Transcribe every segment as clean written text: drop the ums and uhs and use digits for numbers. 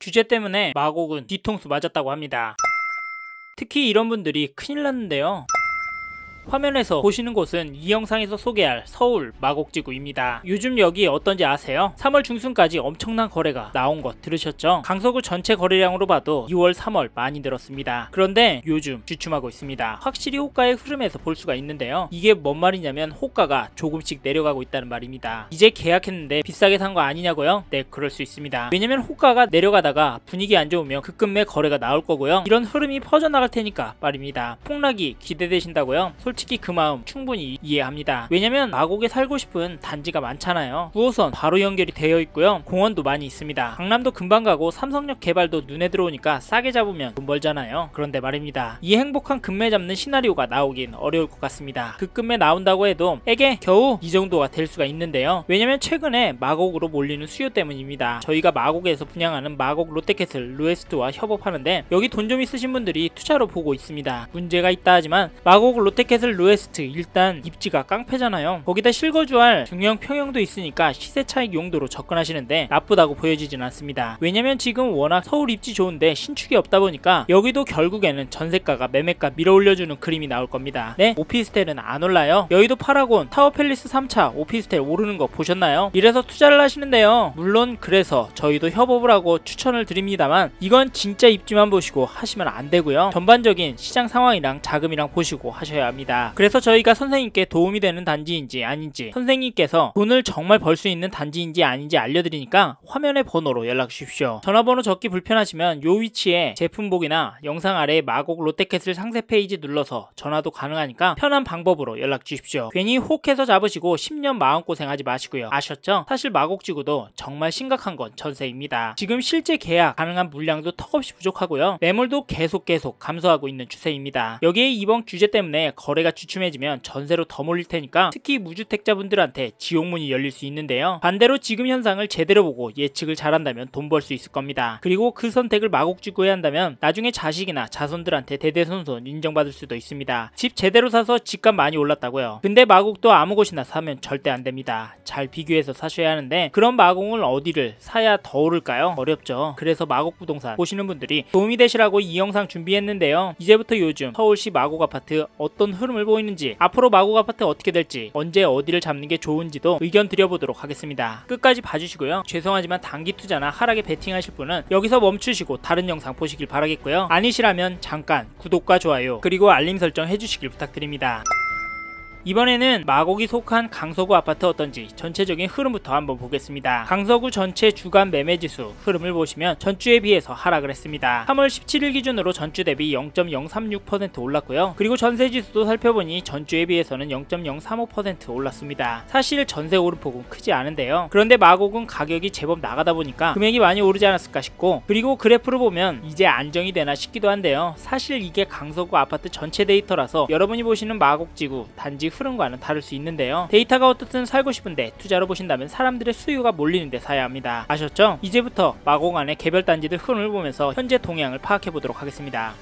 규제 때문에 마곡은 뒤통수 맞았다고 합니다. 특히 이런 분들이 큰일 났는데요. 화면에서 보시는 곳은 이 영상에서 소개할 서울 마곡지구입니다. 요즘 여기 어떤지 아세요? 3월 중순까지 엄청난 거래가 나온 것 들으셨죠? 강서구 전체 거래량으로 봐도 2월, 3월 많이 늘었습니다. 그런데 요즘 주춤하고 있습니다. 확실히 호가의 흐름에서 볼 수가 있는데요. 이게 뭔 말이냐면 호가가 조금씩 내려가고 있다는 말입니다. 이제 계약했는데 비싸게 산 거 아니냐고요? 네, 그럴 수 있습니다. 왜냐면 호가가 내려가다가 분위기 안 좋으면 급급매 거래가 나올 거고요. 이런 흐름이 퍼져나갈 테니까 말입니다. 폭락이 기대되신다고요? 솔직히 그 마음 충분히 이해합니다. 왜냐면 마곡에 살고 싶은 단지가 많잖아요. 9호선 바로 연결이 되어 있고요. 공원도 많이 있습니다. 강남도 금방 가고 삼성역 개발도 눈에 들어오니까 싸게 잡으면 돈 벌잖아요. 그런데 말입니다. 이 행복한 금매 잡는 시나리오가 나오긴 어려울 것 같습니다. 그 금매 나온다고 해도 에게 겨우 이 정도가 될 수가 있는데요. 왜냐면 최근에 마곡으로 몰리는 수요 때문입니다. 저희가 마곡에서 분양하는 마곡 롯데캐슬 루에스트와 협업하는데 여기 돈 좀 있으신 분들이 투자로 보고 있습니다. 문제가 있다 하지만 마곡 롯데캐슬 루에스트 일단 입지가 깡패잖아요. 거기다 실거주할 중형 평형도 있으니까 시세 차익 용도로 접근하시는데 나쁘다고 보여지진 않습니다. 왜냐면 지금 워낙 서울 입지 좋은데 신축이 없다 보니까 여기도 결국에는 전세가가 매매가 밀어올려주는 그림이 나올 겁니다. 네? 오피스텔은 안 올라요. 여의도 파라곤 타워팰리스 3차 오피스텔 오르는 거 보셨나요? 이래서 투자를 하시는데요. 물론 그래서 저희도 협업을 하고 추천을 드립니다만 이건 진짜 입지만 보시고 하시면 안 되고요. 전반적인 시장 상황이랑 자금이랑 보시고 하셔야 합니다. 그래서 저희가 선생님께 도움이 되는 단지인지 아닌지 선생님께서 돈을 정말 벌 수 있는 단지인지 아닌지 알려드리니까 화면의 번호로 연락 주십시오. 전화번호 적기 불편하시면 요 위치에 제품복이나 영상 아래에 마곡 롯데캐슬 상세 페이지 눌러서 전화도 가능하니까 편한 방법으로 연락 주십시오. 괜히 혹해서 잡으시고 10년 마음고생하지 마시고요. 아셨죠? 사실 마곡지구도 정말 심각한 건 전세입니다. 지금 실제 계약 가능한 물량도 턱없이 부족하고요. 매물도 계속 감소하고 있는 추세입니다. 여기에 이번 규제 때문에 거래가 주춤해지면 전세로 더 몰릴 테니까 특히 무주택자분들한테 지옥문이 열릴 수 있는데요. 반대로 지금 현상을 제대로 보고 예측을 잘한다면 돈 벌 수 있을 겁니다. 그리고 그 선택을 마곡지구에 한다면 나중에 자식이나 자손들한테 대대손손 인정받을 수도 있습니다. 집 제대로 사서 집값 많이 올랐다고요. 근데 마곡도 아무 곳이나 사면 절대 안 됩니다. 잘 비교해서 사셔야 하는데 그런 마곡을 어디를 사야 더 오를까요? 어렵죠. 그래서 마곡부동산 보시는 분들이 도움이 되시라고 이 영상 준비했는데요. 이제부터 요즘 서울시 마곡 아파트 어떤 흐름을 보이는지 앞으로 마곡 아파트 어떻게 될지 언제 어디를 잡는 게 좋은지도 의견 드려보도록 하겠습니다. 끝까지 봐주시고요. 죄송하지만 단기 투자나 하락에 베팅하실 분은 여기서 멈추시고 다른 영상 보시길 바라겠고요. 아니시라면 잠깐 구독과 좋아요 그리고 알림 설정 해주시길 부탁드립니다. 이번에는 마곡이 속한 강서구 아파트 어떤지 전체적인 흐름부터 한번 보겠습니다. 강서구 전체 주간 매매지수 흐름을 보시면 전주에 비해서 하락을 했습니다. 3월 17일 기준으로 전주 대비 0.036% 올랐고요. 그리고 전세지수도 살펴보니 전주에 비해서는 0.035% 올랐습니다. 사실 전세 오름폭은 크지 않은데요. 그런데 마곡은 가격이 제법 나가다 보니까 금액이 많이 오르지 않았을까 싶고 그리고 그래프를 보면 이제 안정이 되나 싶기도 한데요. 사실 이게 강서구 아파트 전체 데이터라서 여러분이 보시는 마곡지구 단지 흐름과는 다를 수 있는데요. 데이터가 어떻든 살고 싶은데 투자로 보신다면 사람들의 수요가 몰리는데 사야 합니다. 아셨죠? 이제부터 마곡 안의 개별 단지들 흐름을 보면서 현재 동향을 파악해 보도록 하겠습니다.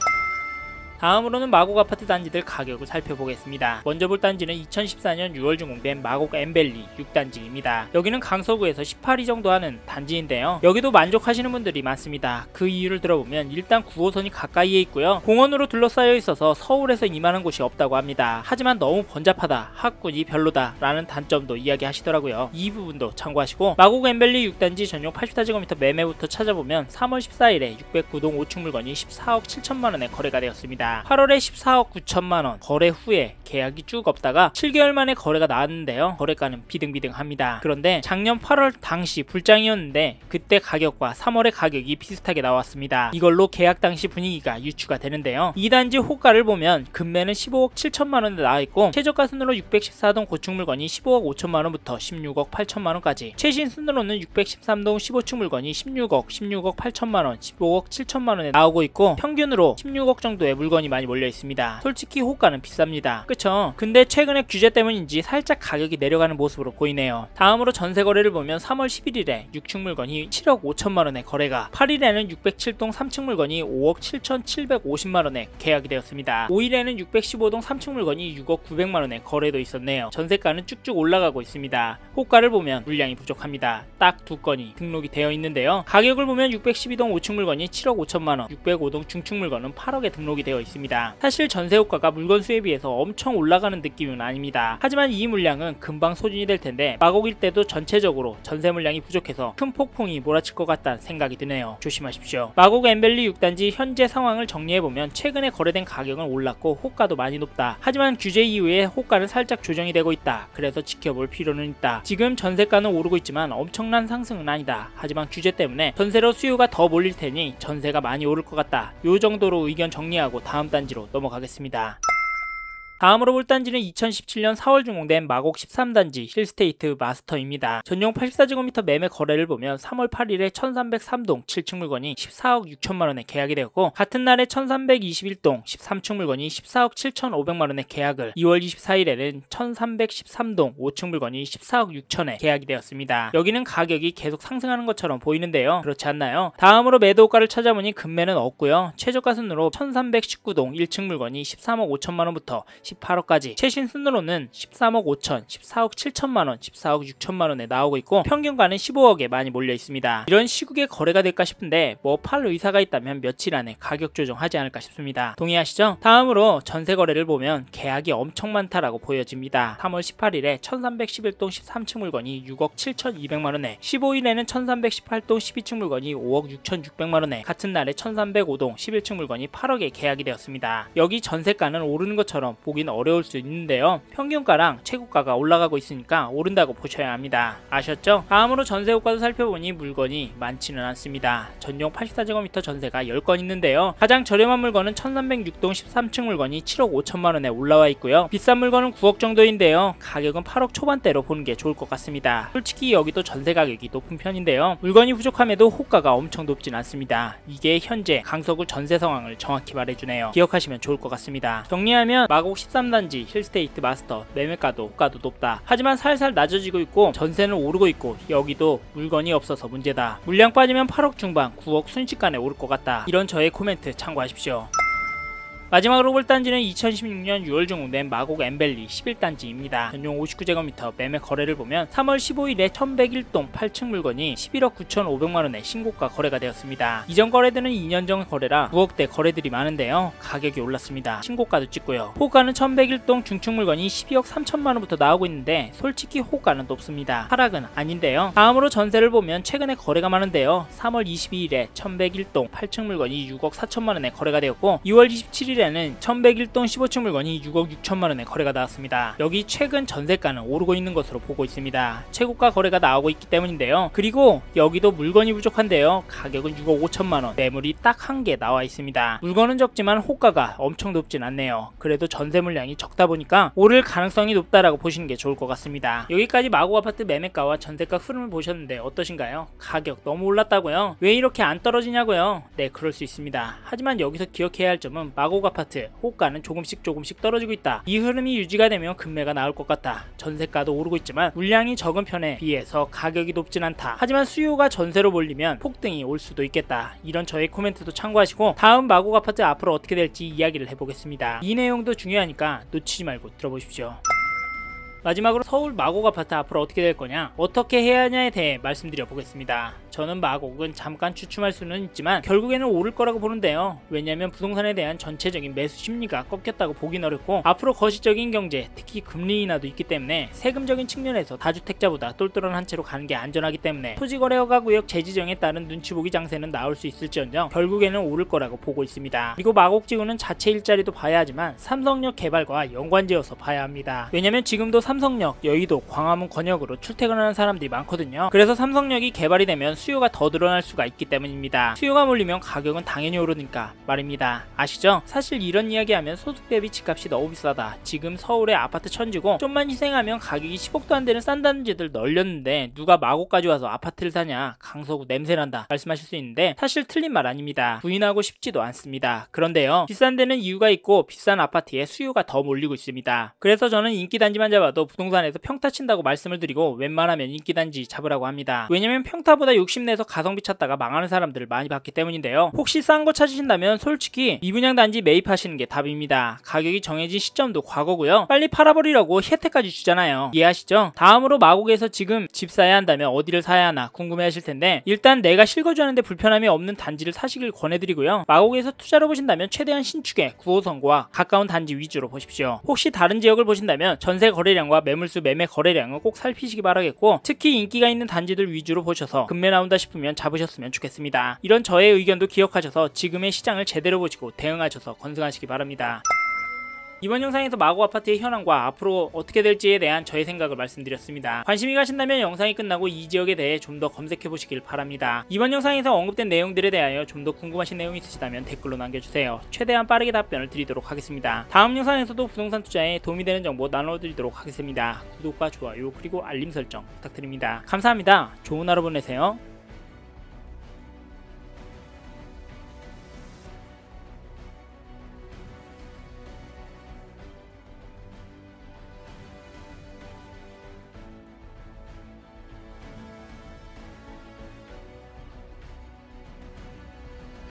다음으로는 마곡 아파트 단지들 가격을 살펴보겠습니다. 먼저 볼 단지는 2014년 6월 준공된 마곡 엠벨리 6단지입니다. 여기는 강서구에서 18위 정도 하는 단지인데요. 여기도 만족하시는 분들이 많습니다. 그 이유를 들어보면 일단 9호선이 가까이에 있고요. 공원으로 둘러싸여 있어서 서울에서 이만한 곳이 없다고 합니다. 하지만 너무 번잡하다, 학군이 별로다 라는 단점도 이야기하시더라고요. 이 부분도 참고하시고 마곡 엠벨리 6단지 전용 84제곱미터 매매부터 찾아보면 3월 14일에 609동 5층 물건이 14억 7천만원에 거래가 되었습니다. 8월에 14억 9천만원 거래 후에 계약이 쭉 없다가 7개월 만에 거래가 나왔는데요. 거래가는 비등비등합니다. 그런데 작년 8월 당시 불장이었는데 그때 가격과 3월의 가격이 비슷하게 나왔습니다. 이걸로 계약 당시 분위기가 유추가 되는데요. 이 단지 호가를 보면 금매는 15억 7천만원에 나와있고 최저가 순으로 614동 고층 물건이 15억 5천만원부터 16억 8천만원까지 최신 순으로는 613동 15층 물건이 16억 8천만원 15억 7천만원에 나오고 있고 평균으로 16억 정도의 물건이 물건이 많이 몰려 있습니다. 솔직히 호가는 비쌉니다. 그쵸? 근데 최근에 규제 때문인지 살짝 가격이 내려가는 모습으로 보이네요. 다음으로 전세 거래를 보면 3월 11일에 6층 물건이 7억 5천만원에 거래가, 8일에는 607동 3층 물건이 5억 7,750만원에 계약이 되었습니다. 5일에는 615동 3층 물건이 6억 900만원에 거래도 있었네요. 전세가는 쭉쭉 올라가고 있습니다. 호가를 보면 물량이 부족합니다. 딱 두 건이 등록이 되어 있는데요. 가격을 보면 612동 5층 물건이 7억 5천만원, 605동 중층 물건은 8억에 등록이 되어 있습니다. 사실 전세 호가가 물건 수에 비해서 엄청 올라가는 느낌은 아닙니다. 하지만 이 물량은 금방 소진이 될 텐데 마곡일 때도 전체적으로 전세 물량이 부족해서 큰 폭풍이 몰아칠 것 같다는 생각이 드네요. 조심하십시오. 마곡 엠벨리 6단지 현재 상황을 정리해보면 최근에 거래된 가격은 올랐고 호가도 많이 높다. 하지만 규제 이후에 호가는 살짝 조정이 되고 있다. 그래서 지켜볼 필요는 있다. 지금 전세가는 오르고 있지만 엄청난 상승은 아니다. 하지만 규제 때문에 전세로 수요가 더 몰릴 테니 전세가 많이 오를 것 같다. 요 정도로 의견 정리하고 다음 단지로 넘어가겠습니다. 다음으로 볼 단지는 2017년 4월 준공된 마곡 13단지 힐스테이트 마스터입니다. 전용 84제곱미터 매매 거래를 보면 3월 8일에 1303동 7층 물건이 14억 6천만원에 계약이 되었고, 같은 날에 1321동 13층 물건이 14억 7,500만원에 계약을, 2월 24일에는 1313동 5층 물건이 14억 6천에 계약이 되었습니다. 여기는 가격이 계속 상승하는 것처럼 보이는데요. 그렇지 않나요? 다음으로 매도가를 찾아보니 금매는 없고요. 최저가 순으로 1319동 1층 물건이 13억 5천만원부터 18억까지, 최신 순으로는 13억 5천, 14억 7천만원, 14억 6천만원에 나오고 있고 평균가는 15억에 많이 몰려 있습니다. 이런 시국에 거래가 될까 싶은데 뭐 팔 의사가 있다면 며칠 안에 가격 조정하지 않을까 싶습니다. 동의하시죠? 다음으로 전세 거래를 보면 계약이 엄청 많다라고 보여집니다. 3월 18일에 1311동 13층 물건이 6억 7,200만원에, 15일에는 1318동 12층 물건이 5억 6,600만원에, 같은 날에 1305동 11층 물건이 8억에 계약이 되었습니다. 여기 전세가는 오르는 것처럼 보기 어려울 수 있는데요. 평균가랑 최고가가 올라가고 있으니까 오른다고 보셔야 합니다. 아셨죠? 다음으로 전세 호가도 살펴보니 물건이 많지는 않습니다. 전용 84제곱미터 전세가 10건 있는데요. 가장 저렴한 물건은 1306동 13층 물건이 7억 5천만원에 올라와 있고요. 비싼 물건은 9억 정도인데요. 가격은 8억 초반대로 보는 게 좋을 것 같습니다. 솔직히 여기도 전세 가격이 높은 편인데요. 물건이 부족함에도 호가가 엄청 높진 않습니다. 이게 현재 강서구 전세 상황을 정확히 말해주네요. 기억하시면 좋을 것 같습니다. 정리하면 마곡 13단지 힐스테이트 마스터 매매가도 호가도 높다. 하지만 살살 낮아지고 있고 전세는 오르고 있고 여기도 물건이 없어서 문제다. 물량 빠지면 8억 중반 9억 순식간에 오를 것 같다. 이런 저의 코멘트 참고하십시오. 마지막으로 볼 단지는 2016년 6월 준공된 마곡 엠벨리 11단지입니다. 전용 59제곱미터 매매 거래를 보면 3월 15일에 1101동 8층 물건이 11억 9,500만원에 신고가 거래가 되었습니다. 이전 거래들은 2년 전 거래라 9억대 거래들이 많은데요. 가격이 올랐습니다. 신고가도 찍고요. 호가는 1101동 중층 물건이 12억 3천만원부터 나오고 있는데 솔직히 호가는 높습니다. 하락은 아닌데요. 다음으로 전세를 보면 최근에 거래가 많은데요. 3월 22일에 1101동 8층 물건이 6억 4천만원에 거래가 되었고, 2월 27일에 는 1101동 15층 물건이 6억 6천만원에 거래가 나왔습니다. 여기 최근 전세가는 오르고 있는 것으로 보고 있습니다. 최고가 거래가 나오고 있기 때문인데요. 그리고 여기도 물건이 부족한데요. 가격은 6억 5천만원, 매물이 딱 한 개 나와 있습니다. 물건은 적지만 호가가 엄청 높진 않네요. 그래도 전세 물량이 적다 보니까 오를 가능성이 높다라고 보시는 게 좋을 것 같습니다. 여기까지 마곡 아파트 매매가와 전세가 흐름을 보셨는데 어떠신가요? 가격 너무 올랐다고요? 왜 이렇게 안 떨어지냐고요? 네, 그럴 수 있습니다. 하지만 여기서 기억해야 할 점은 마곡 아파트 호가는 조금씩 떨어지고 있다. 이 흐름이 유지가 되면 금매가 나올 것 같다. 전세가도 오르고 있지만 물량이 적은 편에 비해서 가격이 높진 않다. 하지만 수요가 전세로 몰리면 폭등이 올 수도 있겠다. 이런 저의 코멘트도 참고하시고 다음 마곡 아파트 앞으로 어떻게 될지 이야기를 해보겠습니다. 이 내용도 중요하니까 놓치지 말고 들어보십시오. 마지막으로 서울 마곡 아파트 앞으로 어떻게 될 거냐, 어떻게 해야 하냐에 대해 말씀드려 보겠습니다. 저는 마곡은 잠깐 주춤할 수는 있지만 결국에는 오를 거라고 보는데요. 왜냐하면 부동산에 대한 전체적인 매수 심리가 꺾였다고 보긴 어렵고 앞으로 거시적인 경제, 특히 금리 인하도 있기 때문에 세금적인 측면에서 다주택자보다 똘똘한 한 채로 가는 게 안전하기 때문에 토지거래허가 구역 재지정에 따른 눈치보기 장세는 나올 수 있을지언정 결국에는 오를 거라고 보고 있습니다. 그리고 마곡지구는 자체 일자리도 봐야 하지만 삼성역 개발과 연관지어서 봐야 합니다. 왜냐면 지금도 삼성역, 여의도, 광화문 권역으로 출퇴근하는 사람들이 많거든요. 그래서 삼성역이 개발이 되면 수요가 더 늘어날 수가 있기 때문입니다. 수요가 몰리면 가격은 당연히 오르니까 말입니다. 아시죠? 사실 이런 이야기하면 소득 대비 집값이 너무 비싸다. 지금 서울의 아파트 천지고 좀만 희생하면 가격이 10억도 안 되는 싼 단지들 널렸는데 누가 마곡까지 와서 아파트를 사냐, 강서구 냄새난다 말씀하실 수 있는데 사실 틀린 말 아닙니다. 부인하고 싶지도 않습니다. 그런데요, 비싼 데는 이유가 있고 비싼 아파트에 수요가 더 몰리고 있습니다. 그래서 저는 인기단지만 잡아도 부동산에서 평타 친다고 말씀을 드리고 웬만하면 인기단지 잡으라고 합니다. 왜냐면 평타보다 욕심내서 가성비 찾다가 망하는 사람들을 많이 봤기 때문인데요. 혹시 싼 거 찾으신다면 솔직히 미분양 단지 매입하시는 게 답입니다. 가격이 정해진 시점도 과거고요. 빨리 팔아버리려고 혜택까지 주잖아요. 이해하시죠? 다음으로 마곡에서 지금 집 사야 한다면 어디를 사야 하나 궁금해 하실 텐데 일단 내가 실거주하는데 불편함이 없는 단지를 사시길 권해드리고요. 마곡에서 투자로 보신다면 최대한 신축의 9호선과 가까운 단지 위주로 보십시오. 혹시 다른 지역을 보신다면 전세 거래량과 매물수 매매 거래량을 꼭 살피시기 바라겠고 특히 인기가 있는 단지들 위주로 보셔서 급매 나온다 싶으면 잡으셨으면 좋겠습니다. 이런 저의 의견도 기억하셔서 지금의 시장을 제대로 보시고 대응하셔서 건승하시기 바랍니다. 이번 영상에서 마곡 아파트의 현황과 앞으로 어떻게 될지에 대한 저의 생각을 말씀드렸습니다. 관심이 가신다면 영상이 끝나고 이 지역에 대해 좀 더 검색해 보시길 바랍니다. 이번 영상에서 언급된 내용들에 대하여 좀 더 궁금하신 내용이 있으시다면 댓글로 남겨주세요. 최대한 빠르게 답변을 드리도록 하겠습니다. 다음 영상에서도 부동산 투자에 도움이 되는 정보 나눠드리도록 하겠습니다. 구독과 좋아요 그리고 알림 설정 부탁드립니다. 감사합니다. 좋은 하루 보내세요.